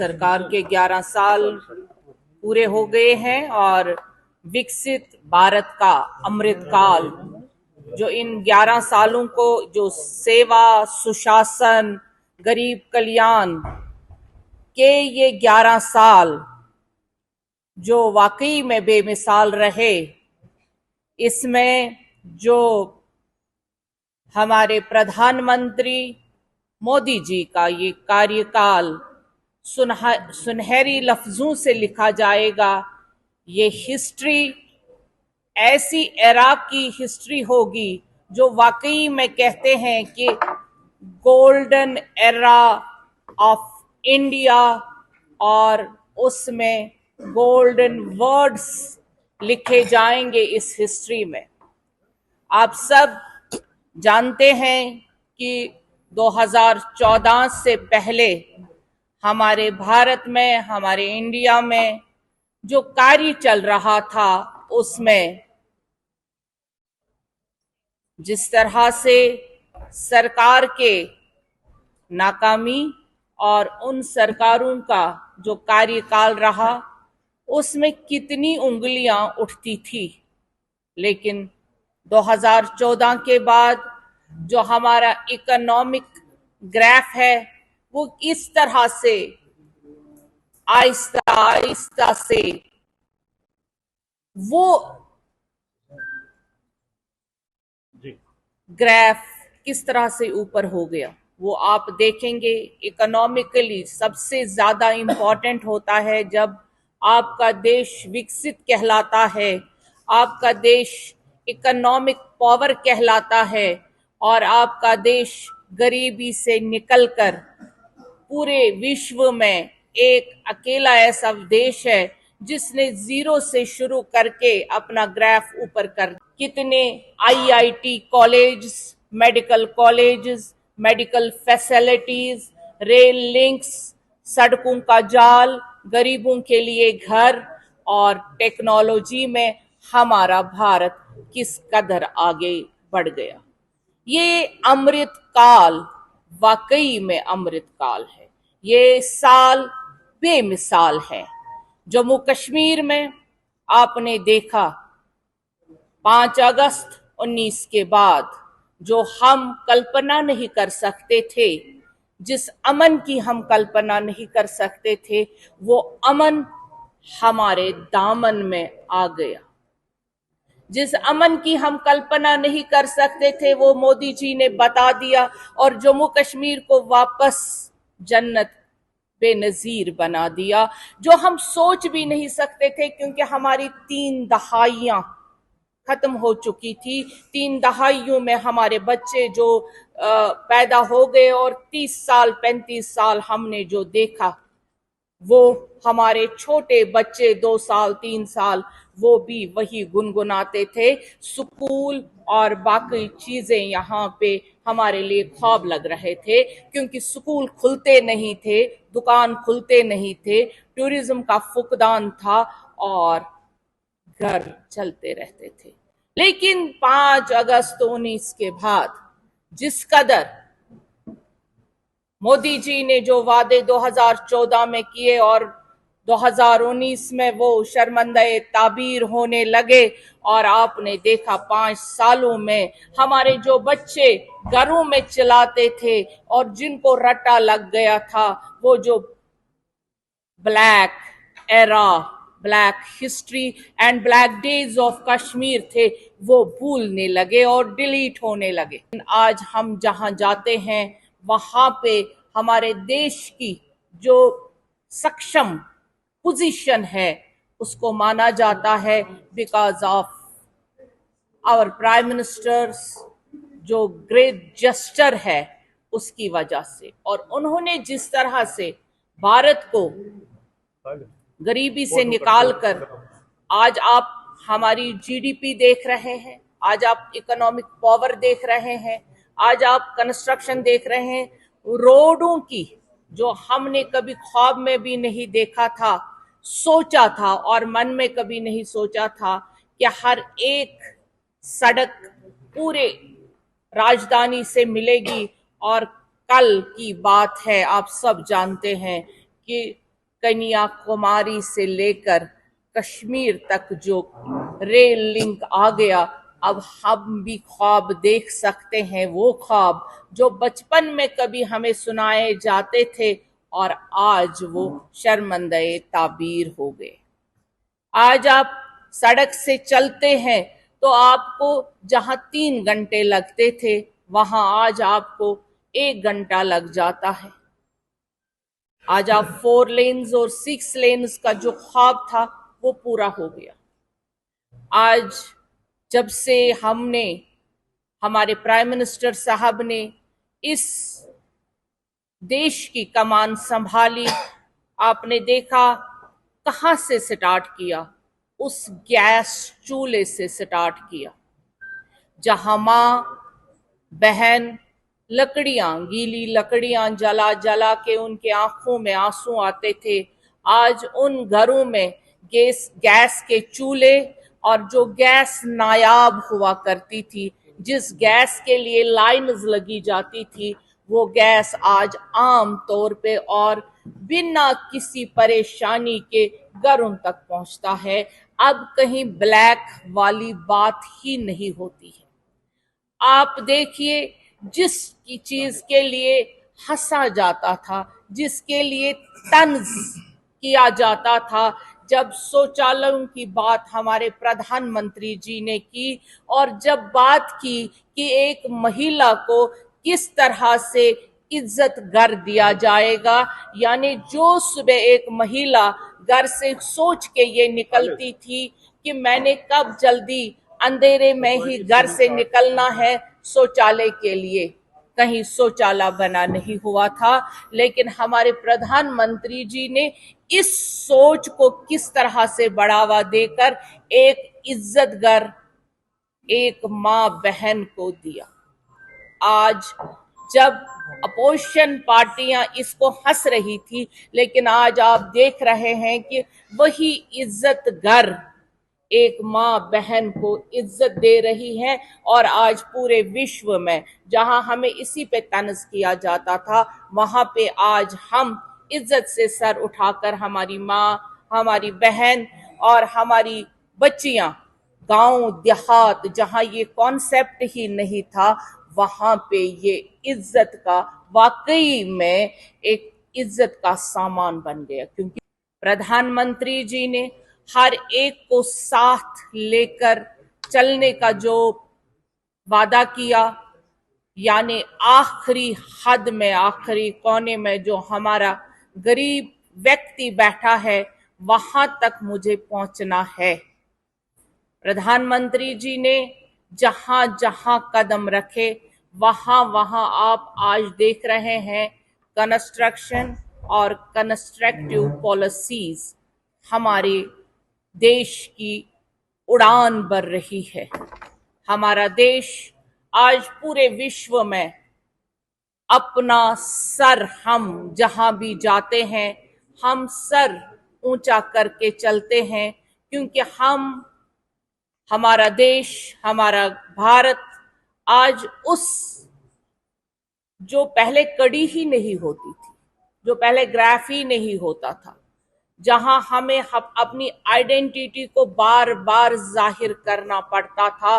सरकार के 11 साल पूरे हो गए हैं और विकसित भारत का अमृत काल, जो इन 11 सालों को जो सेवा, सुशासन, गरीब कल्याण के ये 11 साल जो वाकई में बेमिसाल रहे, इसमें जो हमारे प्रधानमंत्री मोदी जी का ये कार्यकाल सुनहरी लफ्जों से लिखा जाएगा। ये हिस्ट्री ऐसी एरा की हिस्ट्री होगी जो वाकई में कहते हैं कि गोल्डन एरा ऑफ इंडिया, और उसमें गोल्डन वर्ड्स लिखे जाएंगे इस हिस्ट्री में। आप सब जानते हैं कि 2014 से पहले हमारे भारत में, हमारे इंडिया में जो कार्य चल रहा था, उसमें जिस तरह से सरकार के नाकामी और उन सरकारों का जो कार्यकाल रहा, उसमें कितनी उंगलियां उठती थी। लेकिन 2014 के बाद जो हमारा इकोनॉमिक ग्राफ है, वो इस तरह से आहिस्ता आहिस्ता से वो ग्राफ किस तरह से ऊपर हो गया, वो आप देखेंगे। इकोनॉमिकली सबसे ज्यादा इंपॉर्टेंट होता है जब आपका देश विकसित कहलाता है, आपका देश इकोनॉमिक पावर कहलाता है, और आपका देश गरीबी से निकलकर पूरे विश्व में एक अकेला ऐसा देश है जिसने जीरो से शुरू करके अपना ग्राफ ऊपर कर। कितने IIT college, medical facilities, rail links, सड़कों का जाल, गरीबों के लिए घर, और टेक्नोलॉजी में हमारा भारत किस कदर आगे बढ़ गया। ये अमृत काल वाकई में अमृत काल है। ये साल बेमिसाल है। जम्मू कश्मीर में आपने देखा 5 अगस्त 19 के बाद जो हम कल्पना नहीं कर सकते थे, जिस अमन की हम कल्पना नहीं कर सकते थे, वो अमन हमारे दामन में आ गया। जिस अमन की हम कल्पना नहीं कर सकते थे, वो मोदी जी ने बता दिया और जम्मू कश्मीर को वापस जन्नत बेनजीर बना दिया, जो हम सोच भी नहीं सकते थे, क्योंकि हमारी 3 दहाइयां खत्म हो चुकी थी। 3 दहाइयों में हमारे बच्चे जो पैदा हो गए, और 30 साल 35 साल हमने जो देखा, वो हमारे छोटे बच्चे 2 साल 3 साल वो भी वही गुनगुनाते थे। स्कूल और बाकी चीजें यहाँ पे हमारे लिए ख्वाब लग रहे थे, क्योंकि स्कूल खुलते नहीं थे, दुकान खुलते नहीं थे, टूरिज्म का फुकदान था और घर चलते रहते थे। लेकिन 5 अगस्त 19 के बाद जिस कदर मोदी जी ने जो वादे 2014 में किए और 2019 में वो शर्मंदे ताबीर होने लगे, और आपने देखा 5 सालों में हमारे जो बच्चे घरों में चलाते थे और जिनको रट्टा लग गया था, वो जो black era, black history and black days of Kashmir थे, वो भूलने लगे और डिलीट होने लगे। आज हम जहां जाते हैं, वहां पे हमारे देश की जो सक्षम पोजीशन है, उसको माना जाता है because of our prime minister's जो ग्रेट जेस्चर है, उसकी वजह से। और उन्होंने जिस तरह से भारत को गरीबी से निकालकर आज आप हमारी जीडीपी देख रहे हैं, आज आप इकोनॉमिक पावर देख रहे हैं, आज आप कंस्ट्रक्शन देख रहे हैं, रोडों की जो हमने कभी ख्वाब में भी नहीं देखा था, सोचा था और मन में कभी नहीं सोचा था कि हर एक सड़क पूरे राजधानी से मिलेगी। और कल की बात है, आप सब जानते हैं कि कन्याकुमारी से लेकर कश्मीर तक जो रेल लिंक आ गया, अब हम भी ख्वाब देख सकते हैं, वो ख्वाब जो बचपन में कभी हमें सुनाए जाते थे और आज वो शर्मंदे ताबीर हो गए। आज आप सड़क से चलते हैं तो आपको जहां 3 घंटे लगते थे, वहां आज आपको 1 घंटा लग जाता है। आज आप 4 लेन्स और 6 लेन्स का जो ख्वाब था वो पूरा हो गया। आज जब से हमारे प्राइम मिनिस्टर साहब ने इस देश की कमान संभाली, आपने देखा कहां से स्टार्ट किया, उस गैस चूल्हे से स्टार्ट किया, जहां मां बहन गीली लकड़ियां जला जला के उनके आंखों में आंसू आते थे। आज उन घरों में गैस के चूल्हे, और जो गैस नायाब हुआ करती थी, जिस गैस के लिए लाइन्स लगी जाती थी, वो गैस आज आम तौर पे और बिना किसी परेशानी के घरों तक पहुंचता है। अब कहीं ब्लैक वाली बात ही नहीं होती है। आप देखिए, जिस चीज के लिए हंसा जाता था, जिसके लिए तंज किया जाता था, जब शौचालयों की बात हमारे प्रधानमंत्री जी ने की, और जब बात की कि एक महिला को किस तरह से इज्जत घर दिया जाएगा, यानी जो सुबह एक महिला घर से सोच के ये निकलती थी कि मैंने कब जल्दी अंधेरे में ही घर से निकलना है शौचालय के लिए, कहीं शौचालय बना नहीं हुआ था। लेकिन हमारे प्रधानमंत्री जी ने इस सोच को किस तरह से बढ़ावा देकर एक इज्जत घर एक मां बहन को दिया। आज जब अपोजिशन पार्टियां इसको हंस रही थी, लेकिन आज आप देख रहे हैं कि वही इज्जत घर एक मां बहन को इज्जत दे रही है। और आज पूरे विश्व में जहां हमें इसी पे तंज किया जाता था, वहां पे आज हम इज्जत से सर उठाकर हमारी मां, हमारी बहन और हमारी बच्चियां, गांव देहात जहां ये कॉन्सेप्ट ही नहीं था, वहां पे ये इज्जत का वाकई में एक इज्जत का सामान बन गया। क्योंकि प्रधानमंत्री जी ने हर एक को साथ लेकर चलने का जो वादा किया, यानी आखिरी हद में, आखिरी कोने में जो हमारा गरीब व्यक्ति बैठा है, वहां तक मुझे पहुंचना है। प्रधानमंत्री जी ने जहां जहां कदम रखे, वहां वहां आप आज देख रहे हैं कंस्ट्रक्शन और कंस्ट्रक्टिव पॉलिसीज हमारे देश की उड़ान भर रही है। हमारा देश आज पूरे विश्व में अपना सर, हम जहां भी जाते हैं, हम सर ऊंचा करके चलते हैं, क्योंकि हमारा देश, हमारा भारत आज उस जो पहले कड़ी ही नहीं होती थी, जो पहले ग्राफ ही नहीं होता था, जहां हमें अपनी आइडेंटिटी को बार बार जाहिर करना पड़ता था